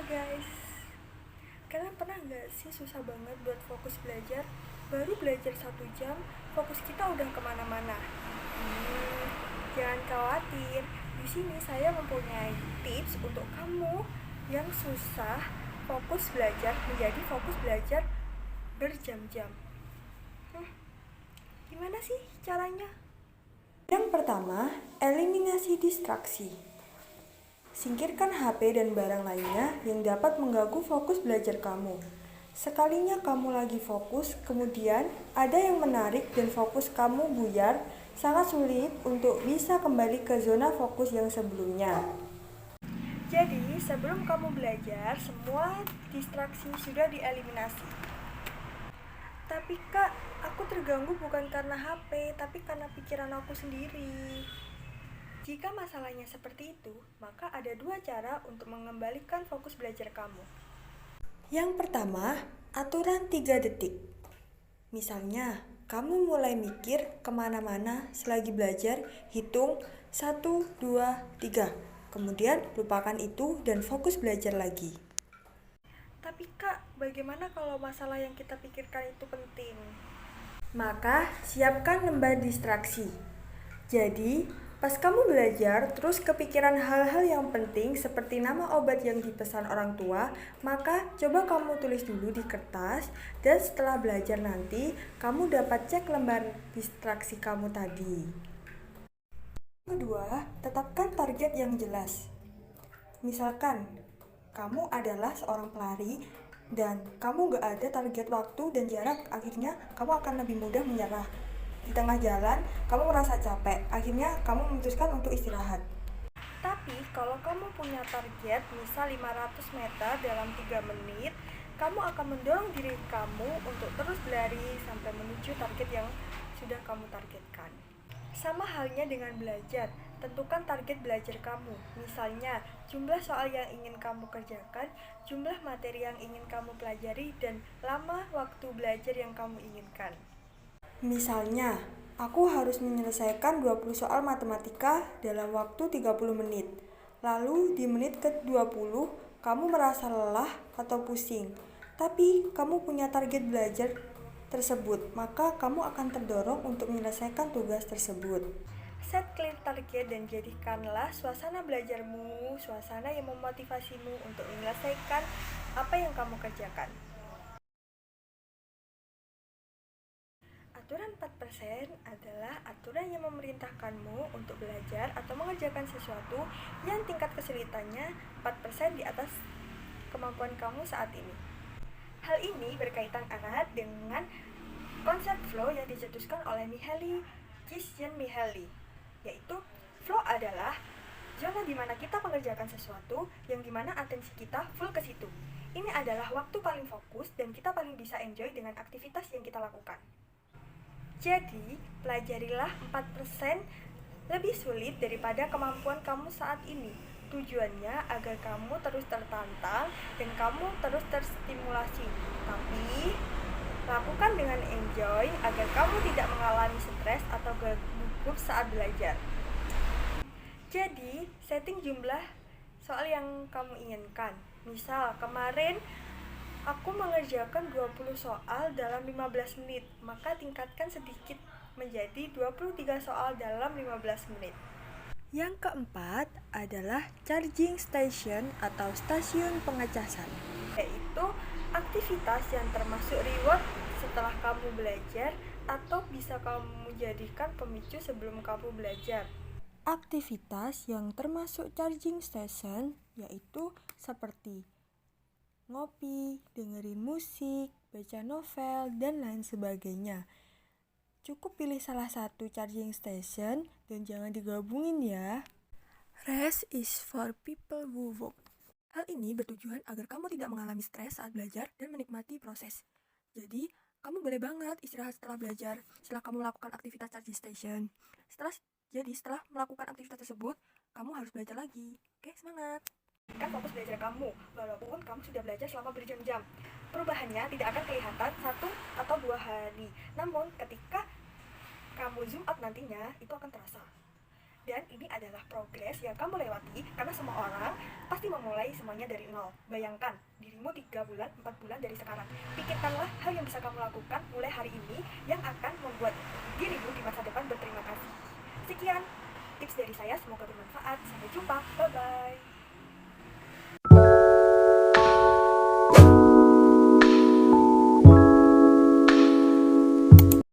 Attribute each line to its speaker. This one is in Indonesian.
Speaker 1: guys, kalian pernah nggak sih susah banget buat fokus belajar? Baru belajar 1 jam, fokus kita udah kemana-mana. Jangan khawatir, di sini saya mempunyai tips untuk kamu yang susah fokus belajar menjadi fokus belajar berjam-jam. Gimana sih caranya? Yang pertama, eliminasi distraksi. Singkirkan HP dan barang lainnya yang dapat mengganggu fokus belajar kamu. Sekalinya kamu lagi fokus, kemudian ada yang menarik dan fokus kamu buyar, sangat sulit untuk bisa kembali ke zona fokus yang sebelumnya. Jadi, sebelum kamu belajar, semua distraksi sudah dieliminasi. Tapi kak, aku terganggu bukan karena HP, tapi karena pikiran aku sendiri. Jika masalahnya seperti itu, maka ada 2 cara untuk mengembalikan fokus belajar kamu. Yang pertama, aturan 3 detik. Misalnya, kamu mulai mikir kemana-mana selagi belajar, hitung 1, 2, 3. Kemudian lupakan itu dan fokus belajar lagi. Tapi kak, bagaimana kalau masalah yang kita pikirkan itu penting? Maka, siapkan lembar distraksi. Jadi, pas kamu belajar, terus kepikiran hal-hal yang penting seperti nama obat yang dipesan orang tua, maka coba kamu tulis dulu di kertas, dan setelah belajar nanti, kamu dapat cek lembar distraksi kamu tadi. Kedua, tetapkan target yang jelas. Misalkan, kamu adalah seorang pelari, dan kamu gak ada target waktu dan jarak, akhirnya kamu akan lebih mudah menyerah. Di tengah jalan, kamu merasa capek, akhirnya kamu memutuskan untuk istirahat. Tapi kalau kamu punya target, misal 500 meter dalam 3 menit, kamu akan mendorong diri kamu untuk terus berlari sampai menuju target yang sudah kamu targetkan. Sama halnya dengan belajar, tentukan target belajar kamu. Misalnya, jumlah soal yang ingin kamu kerjakan, jumlah materi yang ingin kamu pelajari, dan lama waktu belajar yang kamu inginkan. Misalnya, aku harus menyelesaikan 20 soal matematika dalam waktu 30 menit. Lalu di menit ke-20, kamu merasa lelah atau pusing. Tapi kamu punya target belajar tersebut, maka kamu akan terdorong untuk menyelesaikan tugas tersebut. Set clear target dan jadikanlah suasana belajarmu, suasana yang memotivasimu untuk menyelesaikan apa yang kamu kerjakan. Aturan 4% adalah aturan yang memerintahkanmu untuk belajar atau mengerjakan sesuatu yang tingkat kesulitannya 4% di atas kemampuan kamu saat ini. Hal ini berkaitan erat dengan konsep flow yang dicetuskan oleh Mihaly Csikszentmihalyi, yaitu flow adalah zona di mana kita mengerjakan sesuatu yang dimana atensi kita full ke situ. Ini adalah waktu paling fokus dan kita paling bisa enjoy dengan aktivitas yang kita lakukan. Jadi, pelajarilah 4% lebih sulit daripada kemampuan kamu saat ini. Tujuannya agar kamu terus tertantang dan kamu terus terstimulasi. Tapi, lakukan dengan enjoy agar kamu tidak mengalami stres atau gugup saat belajar. Jadi, setting jumlah soal yang kamu inginkan. Misal, kemarin aku mengerjakan 20 soal dalam 15 menit, maka tingkatkan sedikit menjadi 23 soal dalam 15 menit. Yang keempat adalah charging station atau stasiun pengecasan, yaitu aktivitas yang termasuk reward setelah kamu belajar atau bisa kamu jadikan pemicu sebelum kamu belajar. Aktivitas yang termasuk charging station yaitu seperti ngopi, dengerin musik, baca novel, dan lain sebagainya. Cukup pilih salah satu charging station dan jangan digabungin ya. Rest is for people who work. Hal ini bertujuan agar kamu tidak mengalami stres saat belajar dan menikmati proses. Jadi, kamu boleh banget istirahat setelah belajar, setelah kamu melakukan aktivitas charging station. Setelah melakukan aktivitas tersebut, kamu harus belajar lagi. Oke, semangat! Kan fokus belajar kamu, walaupun kamu sudah belajar selama berjam-jam. Perubahannya tidak akan kelihatan 1 atau 2 hari. Namun, ketika kamu zoom out nantinya, itu akan terasa. Dan ini adalah progres yang kamu lewati karena semua orang pasti memulai semuanya dari nol. Bayangkan dirimu 3 bulan, 4 bulan dari sekarang. Pikirkanlah hal yang bisa kamu lakukan mulai hari ini yang akan membuat dirimu di masa depan berterima kasih. Sekian tips dari saya, semoga bermanfaat. Sampai jumpa, bye-bye.